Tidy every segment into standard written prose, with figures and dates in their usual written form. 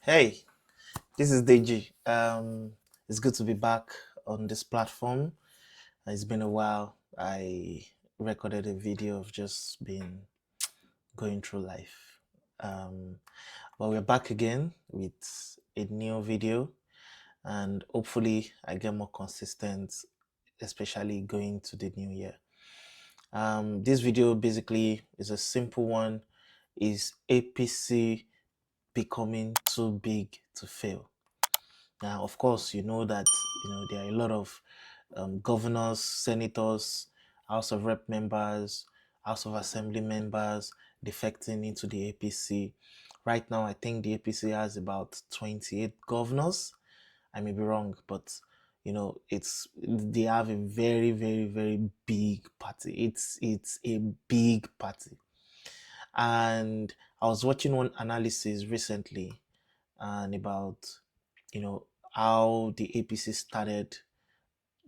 Hey, this is Deji. It's good to be back on this platform. It's been a while. I recorded a video of just been going through life. Um, but we're back again with a new video, and hopefully, I get more consistent, especially going to the new year. This video basically is a simple one. Is APC becoming too big to fail? Now, of course, you know that there are a lot of governors, senators, House of Rep members, House of Assembly members defecting into the APC. Right now, I think the APC has about 28 governors. I may be wrong, but they have a very, very, very big party. It's a big party, and I was watching one analysis recently, and about how the APC started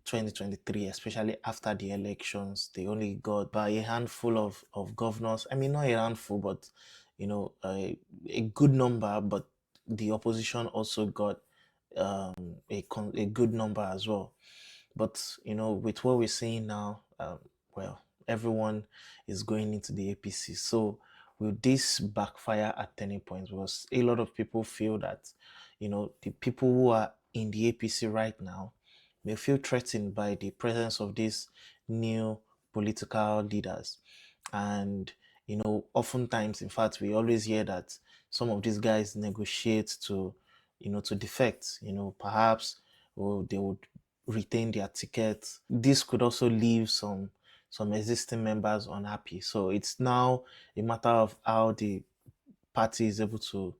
2023, especially after the elections. They only got by a handful of governors. I mean, not a handful, but a good number. But the opposition also got a good number as well. But with what we're seeing now, well, everyone is going into the APC. So will this backfire at any point? Because a lot of people feel that the people who are in the APC right now may feel threatened by the presence of these new political leaders. And oftentimes, in fact, we always hear that some of these guys negotiate to defect. Perhaps they would retain their tickets. This could also leave some existing members unhappy. So it's now a matter of how the party is able to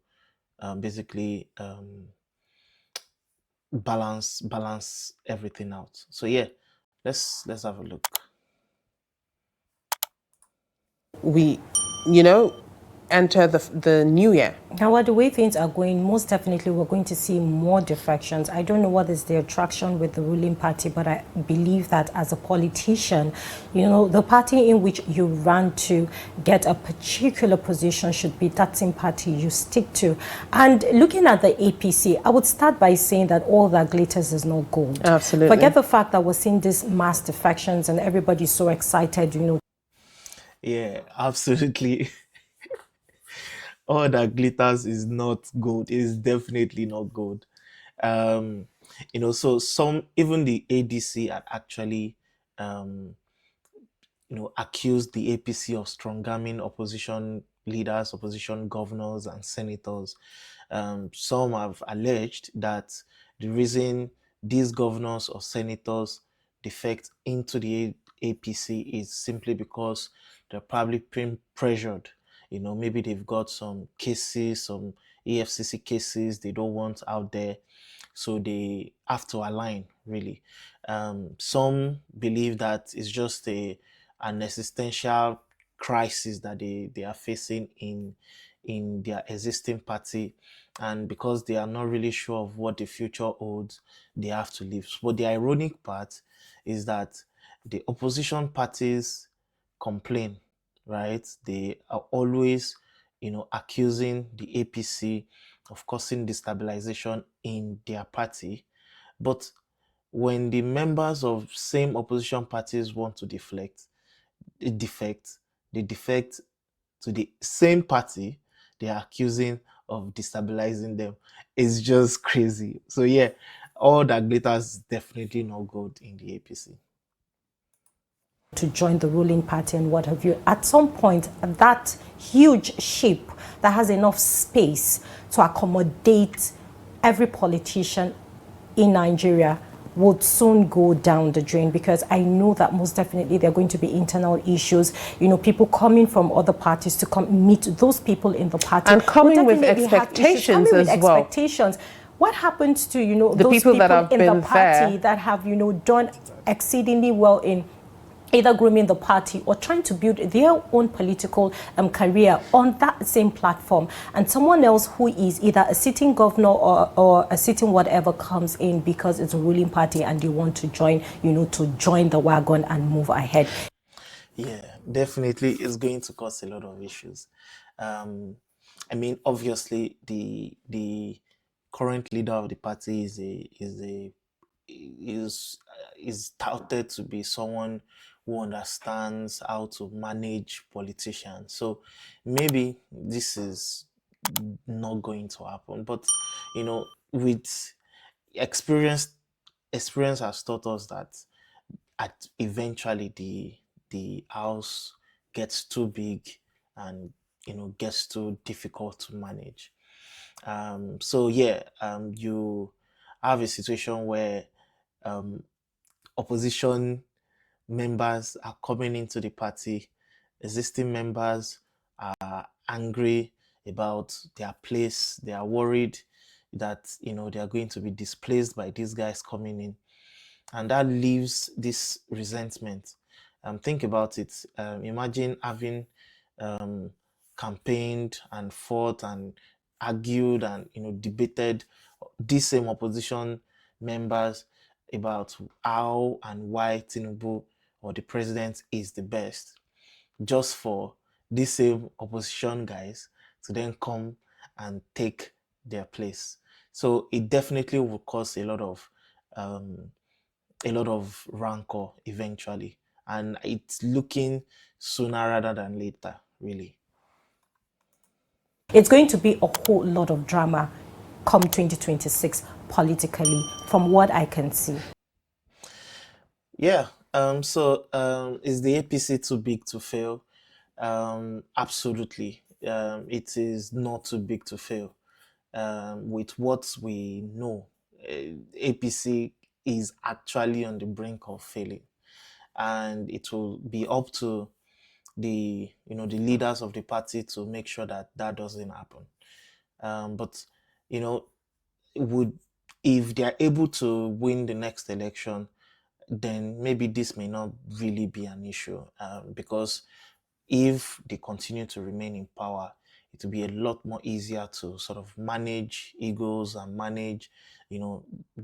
basically balance everything out. So yeah, let's have a look. We enter the new year. Now, the way things are going, most definitely we're going to see more defections. I don't know what is the attraction with the ruling party, but I believe that as a politician, the party in which you run to get a particular position should be that same party you stick to. And looking at the APC, I would start by saying that all that glitters is not gold. Absolutely. Forget the fact that we're seeing these mass defections and everybody's so excited, Yeah, absolutely. All that glitters is not gold. It is definitely not gold. Um, so some, even the ADC had actually accused the APC of strongaming opposition leaders, opposition governors, and senators. Some have alleged that the reason these governors or senators defect into the APC is simply because they're probably being pressured. Maybe they've got some cases, some EFCC cases they don't want out there, so they have to align, really. Some believe that it's just an existential crisis that they are facing in their existing party, and because they are not really sure of what the future holds, they have to leave. But the ironic part is that the opposition parties complain, right? They are always accusing the APC of causing destabilization in their party. But when the members of same opposition parties want to defect, they defect to the same party they are accusing of destabilizing them. It's just crazy. So yeah, all that glitters is definitely not gold in the APC. To join the ruling party and what have you. At some point, that huge ship that has enough space to accommodate every politician in Nigeria would soon go down the drain, because I know that most definitely there are going to be internal issues. People coming from other parties to come meet those people in the party. And coming with expectations as well. Expectations. What happens to, the those people that have in been the party there, that have, done exceedingly well in either grooming the party or trying to build their own political career on that same platform, and someone else who is either a sitting governor or a sitting whatever comes in because it's a ruling party and they want to join, to join the wagon and move ahead. Yeah, definitely it's going to cause a lot of issues. I mean, obviously the current leader of the party is touted to be someone who understands how to manage politicians. So maybe this is not going to happen. But with experience, experience has taught us that eventually the house gets too big and gets too difficult to manage. So yeah, you have a situation where opposition members are coming into the party, existing members are angry about their place, they are worried that they are going to be displaced by these guys coming in, and that leaves this resentment. Think about it. Imagine having campaigned and fought and argued and debated these same opposition members about how and why Tinubu or the president is the best, just for these same opposition guys to then come and take their place. So it definitely will cause a lot of rancor eventually, and it's looking sooner rather than later, really. It's going to be a whole lot of drama come 2026 politically, from what I can see. Yeah. Is the APC too big to fail? Absolutely. It is not too big to fail. With what we know, APC is actually on the brink of failing, and it will be up to the leaders of the party to make sure that that doesn't happen. But you know, would if they are able to win the next election, then maybe this may not really be an issue, because if they continue to remain in power, it will be a lot more easier to sort of manage egos and manage,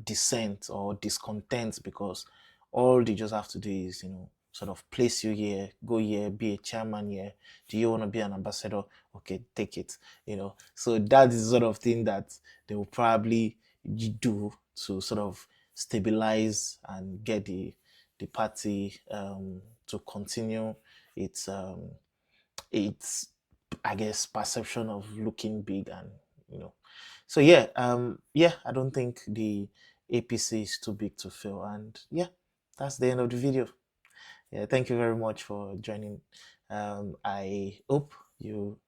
dissent or discontent, because all they just have to do is, sort of place you here, go here, be a chairman here. Do you want to be an ambassador? Okay, take it. So that is the sort of thing that they will probably do to sort of stabilize and get the party to continue its its I guess perception of looking big, and so yeah, I don't think the APC is too big to fail. And yeah, that's the end of the video. Yeah, thank you very much for joining. I hope you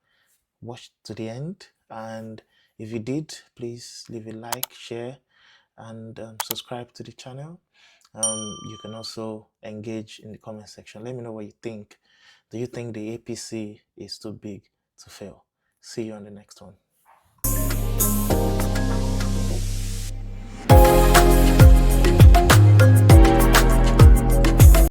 watched to the end, and if you did, please leave a like, share, and subscribe to the channel. You can also engage in the comment section. Let me know what you think. Do you think the APC is too big to fail? See you on the next one.